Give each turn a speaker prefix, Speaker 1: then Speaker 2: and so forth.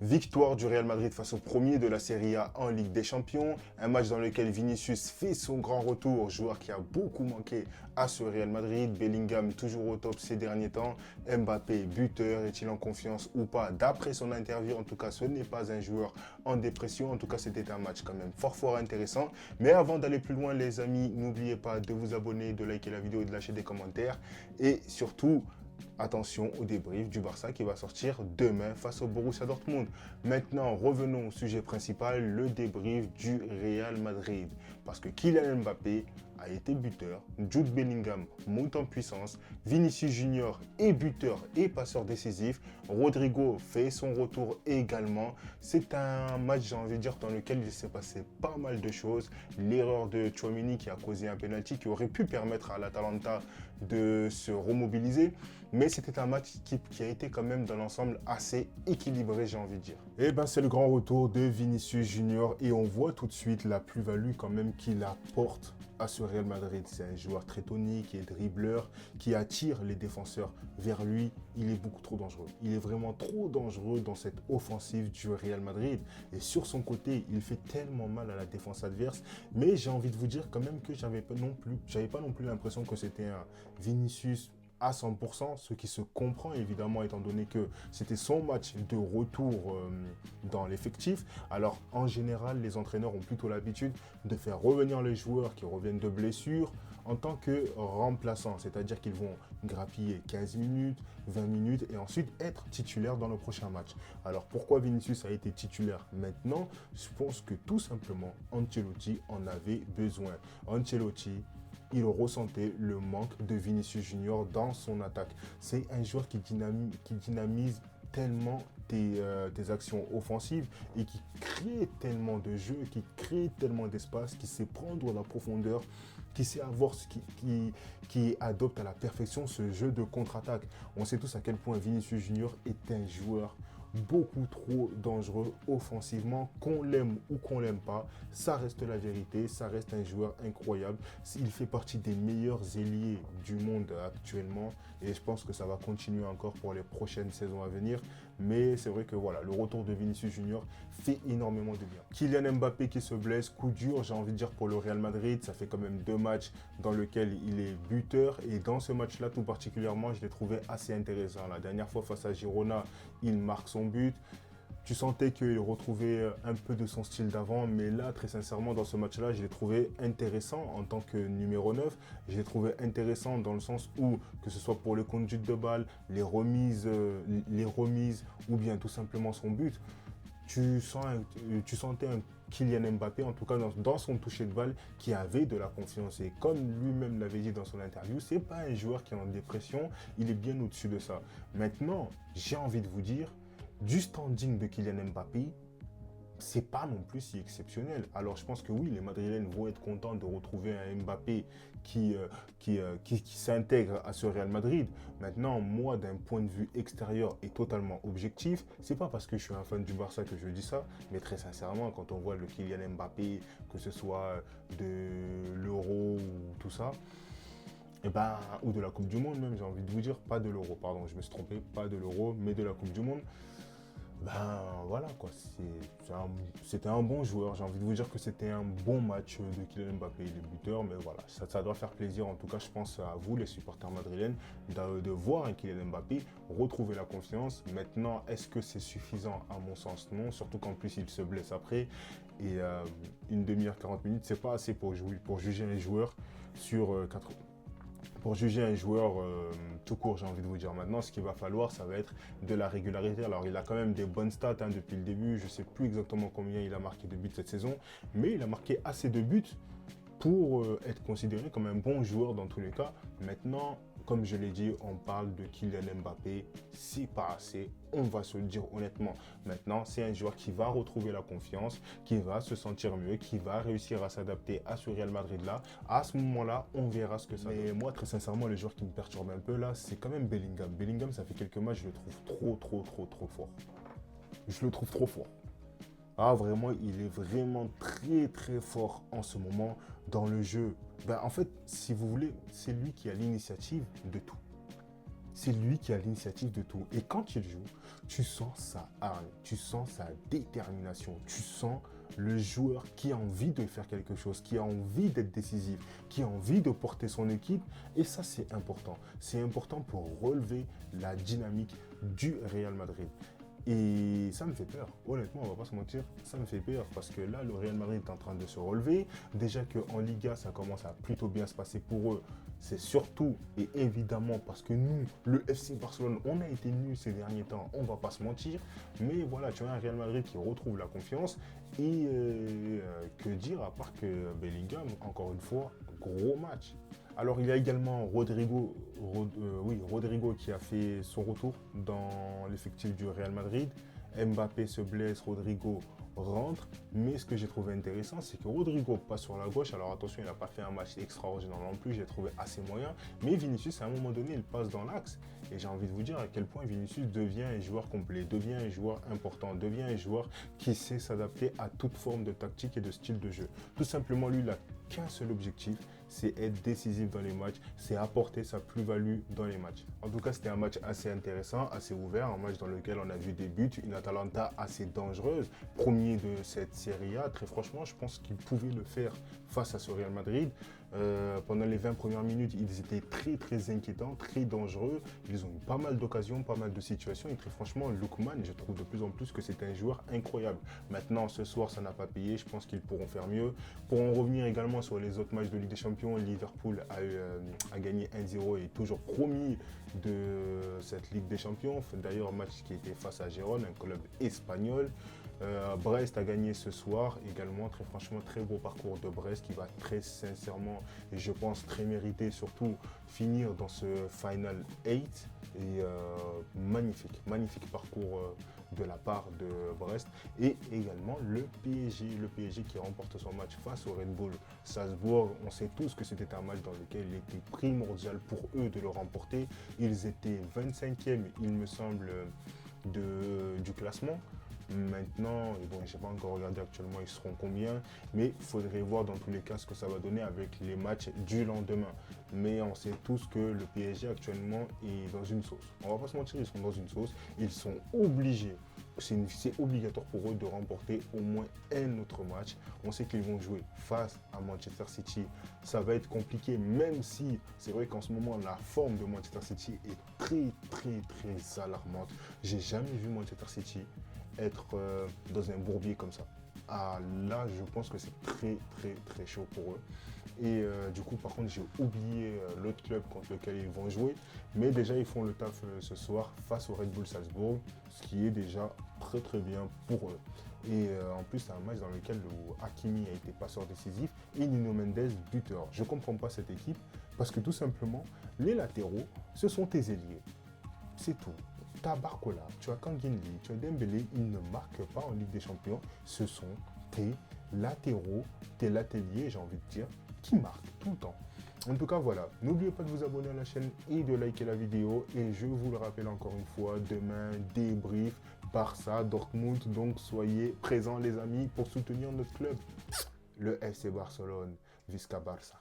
Speaker 1: Victoire du Real Madrid face au premier de la Serie A en Ligue des Champions. Un match dans lequel Vinicius fait son grand retour, joueur qui a beaucoup manqué à ce Real Madrid. Bellingham toujours au top ces derniers temps. Mbappé, buteur, est-il en confiance ou pas? D'après son interview, en tout cas, ce n'est pas un joueur en dépression. En tout cas, c'était un match quand même fort intéressant. Mais avant d'aller plus loin, les amis, n'oubliez pas de vous abonner, de liker la vidéo et de lâcher des commentaires. Et surtout, attention au débrief du Barça qui va sortir demain face au Borussia Dortmund. Maintenant, revenons au sujet principal, le débrief du Real Madrid. Parce que Kylian Mbappé a été buteur, Jude Bellingham monte en puissance, Vinicius Junior est buteur et passeur décisif, Rodrigo fait son retour également. C'est un match, j'ai envie de dire, dans lequel il s'est passé pas mal de choses. L'erreur de Tchouaméni qui a causé un penalty qui aurait pu permettre à l'Atalanta de se remobiliser. Mais c'était un match qui a été quand même dans l'ensemble assez équilibré, j'ai envie de dire. Et ben c'est le grand retour de Vinicius Junior et on voit tout de suite la plus-value quand même qu'il apporte à ce Real Madrid. C'est un joueur très tonique, qui est dribbleur, qui attire les défenseurs vers lui. Il est beaucoup trop dangereux. Il est vraiment trop dangereux dans cette offensive du Real Madrid. Et sur son côté, il fait tellement mal à la défense adverse. Mais j'ai envie de vous dire quand même que j'avais pas non plus l'impression que c'était un Vinicius à 100%, ce qui se comprend évidemment étant donné que c'était son match de retour dans l'effectif. Alors en général, les entraîneurs ont plutôt l'habitude de faire revenir les joueurs qui reviennent de blessures en tant que remplaçants, c'est-à-dire qu'ils vont grappiller 15 minutes, 20 minutes et ensuite être titulaires dans le prochain match. Alors pourquoi Vinicius a été titulaire maintenant? Je pense que tout simplement Ancelotti en avait besoin. Ancelotti, il ressentait le manque de Vinicius Junior dans son attaque. C'est un joueur qui dynamise tellement tes actions offensives et qui crée tellement de jeux, qui crée tellement d'espace, qui sait prendre la profondeur, qui sait avoir qui adopte à la perfection ce jeu de contre-attaque. On sait tous à quel point Vinicius Junior est un joueur beaucoup trop dangereux offensivement, qu'on l'aime ou qu'on l'aime pas, ça reste la vérité, ça reste un joueur incroyable. Il fait partie des meilleurs ailiers du monde actuellement et je pense que ça va continuer encore pour les prochaines saisons à venir. Mais c'est vrai que voilà, le retour de Vinicius Junior fait énormément de bien. Kylian Mbappé qui se blesse, coup dur, j'ai envie de dire pour le Real Madrid, ça fait quand même 2 matchs dans lesquels il est buteur et dans ce match-là tout particulièrement, je l'ai trouvé assez intéressant. La dernière fois face à Girona, il marque son but. Tu sentais qu'il retrouvait un peu de son style d'avant, mais là, très sincèrement, dans ce match-là, je l'ai trouvé intéressant en tant que numéro 9. Je l'ai trouvé intéressant dans le sens où, que ce soit pour les conduites de balle, les remises ou bien tout simplement son but, tu sentais un Kylian Mbappé, en tout cas dans son toucher de balle, qui avait de la confiance. Et comme lui-même l'avait dit dans son interview, c'est pas un joueur qui est en dépression, il est bien au-dessus de ça. Maintenant, j'ai envie de vous dire, du standing de Kylian Mbappé, c'est pas non plus si exceptionnel. Alors je pense que oui, les Madrilènes vont être contents de retrouver un Mbappé qui s'intègre à ce Real Madrid. Maintenant, moi, d'un point de vue extérieur et totalement objectif, c'est pas parce que je suis un fan du Barça que je dis ça, mais très sincèrement, quand on voit le Kylian Mbappé, que ce soit de l'Euro ou tout ça, et ben, ou de la Coupe du Monde même, j'ai envie de vous dire, pas de l'Euro, pardon, je me suis trompé, pas de l'Euro, mais de la Coupe du Monde. Ben voilà quoi, c'était un bon joueur. J'ai envie de vous dire que c'était un bon match de Kylian Mbappé, le buteur, mais voilà, ça doit faire plaisir. En tout cas, je pense à vous, les supporters madrilènes, de voir un Kylian Mbappé retrouver la confiance. Maintenant, est-ce que c'est suffisant? À mon sens, non. Surtout qu'en plus, il se blesse après. Et une demi-heure, 40 minutes, c'est pas assez pour juger un joueur sur 4 pour juger un joueur tout court, j'ai envie de vous dire. Maintenant, ce qu'il va falloir, ça va être de la régularité. Alors, il a quand même des bonnes stats depuis le début. Je ne sais plus exactement combien il a marqué de buts cette saison, mais il a marqué assez de buts pour être considéré comme un bon joueur dans tous les cas. Maintenant, comme je l'ai dit, on parle de Kylian Mbappé, c'est pas assez, on va se le dire honnêtement. Maintenant, c'est un joueur qui va retrouver la confiance, qui va se sentir mieux, qui va réussir à s'adapter à ce Real Madrid-là. À ce moment-là, on verra ce que ça donne. Mais moi, très sincèrement, le joueur qui me perturbe un peu là, c'est quand même Bellingham. Bellingham, ça fait quelques matchs, je le trouve trop fort. Je le trouve trop fort. Ah, vraiment, il est vraiment très fort en ce moment dans le jeu. Ben, en fait, si vous voulez, c'est lui qui a l'initiative de tout. c'est lui qui a l'initiative de tout. Et quand il joue, tu sens sa hargne, tu sens sa détermination, tu sens le joueur qui a envie de faire quelque chose, qui a envie d'être décisif, qui a envie de porter son équipe. Et ça, c'est important. C'est important pour relever la dynamique du Real Madrid. Et ça me fait peur, honnêtement, on va pas se mentir, ça me fait peur parce que là, le Real Madrid est en train de se relever. Déjà qu'en Liga, ça commence à plutôt bien se passer pour eux. C'est surtout et évidemment parce que nous, le FC Barcelone, on a été nuls ces derniers temps, on va pas se mentir. Mais voilà, tu as un Real Madrid qui retrouve la confiance. Et que dire à part que Bellingham, encore une fois, gros match. Alors il y a également Rodrigo qui a fait son retour dans l'effectif du Real Madrid. Mbappé se blesse, Rodrigo rentre. Mais ce que j'ai trouvé intéressant, c'est que Rodrigo passe sur la gauche. Alors attention, il n'a pas fait un match extraordinaire non plus, j'ai trouvé assez moyen. Mais Vinicius, à un moment donné, il passe dans l'axe. Et j'ai envie de vous dire à quel point Vinicius devient un joueur complet, devient un joueur important, devient un joueur qui sait s'adapter à toute forme de tactique et de style de jeu. Tout simplement, lui, il n'a qu'un seul objectif, c'est être décisif dans les matchs, c'est apporter sa plus-value dans les matchs. En tout cas, c'était un match assez intéressant, assez ouvert, un match dans lequel on a vu des buts, une Atalanta assez dangereuse, premier de cette Serie A. Très franchement, je pense qu'il pouvait le faire face à ce Real Madrid. Pendant les 20 premières minutes, ils étaient très très inquiétants, très dangereux. Ils ont eu pas mal d'occasions, pas mal de situations. Et très franchement, Lookman, je trouve de plus en plus que c'est un joueur incroyable. Maintenant, ce soir, ça n'a pas payé. Je pense qu'ils pourront faire mieux. Pour en revenir également sur les autres matchs de Ligue des Champions, Liverpool a gagné 1-0 et est toujours promis de cette Ligue des Champions. D'ailleurs, match qui était face à Gérone, un club espagnol. Brest a gagné ce soir également, très franchement, très beau parcours de Brest qui va très sincèrement et je pense très mérité surtout finir dans ce Final 8 et magnifique parcours de la part de Brest et également le PSG qui remporte son match face au Red Bull Salzbourg. On sait tous que c'était un match dans lequel il était primordial pour eux de le remporter. Ils étaient 25e, il me semble, du classement. Maintenant, bon, je n'ai pas encore regardé actuellement ils seront combien, mais il faudrait voir dans tous les cas ce que ça va donner avec les matchs du lendemain. Mais on sait tous que le PSG actuellement est dans une sauce. On va pas se mentir, ils sont dans une sauce. Ils sont obligés, c'est obligatoire pour eux de remporter au moins un autre match. On sait qu'ils vont jouer face à Manchester City. Ça va être compliqué, même si c'est vrai qu'en ce moment, la forme de Manchester City est très alarmante. J'ai jamais vu Manchester City être dans un bourbier comme ça. Ah, là, je pense que c'est très chaud pour eux. Et du coup, par contre, j'ai oublié l'autre club contre lequel ils vont jouer. Mais déjà, ils font le taf ce soir face au Red Bull Salzbourg, ce qui est déjà très bien pour eux. Et en plus, c'est un match dans lequel Hakimi a été passeur décisif et Nuno Mendes buteur. Je ne comprends pas cette équipe parce que tout simplement, les latéraux, ce sont tes ailiers. C'est tout. Tu as Barcola, tu as Kanginli, tu as Dembélé, ils ne marquent pas en Ligue des Champions. Ce sont tes latéraux, tes lateliers, j'ai envie de dire, qui marquent tout le temps. En tout cas, voilà. N'oubliez pas de vous abonner à la chaîne et de liker la vidéo. Et je vous le rappelle encore une fois, demain, débrief, Barça, Dortmund. Donc, soyez présents, les amis, pour soutenir notre club, le FC Barcelone, Visca Barça.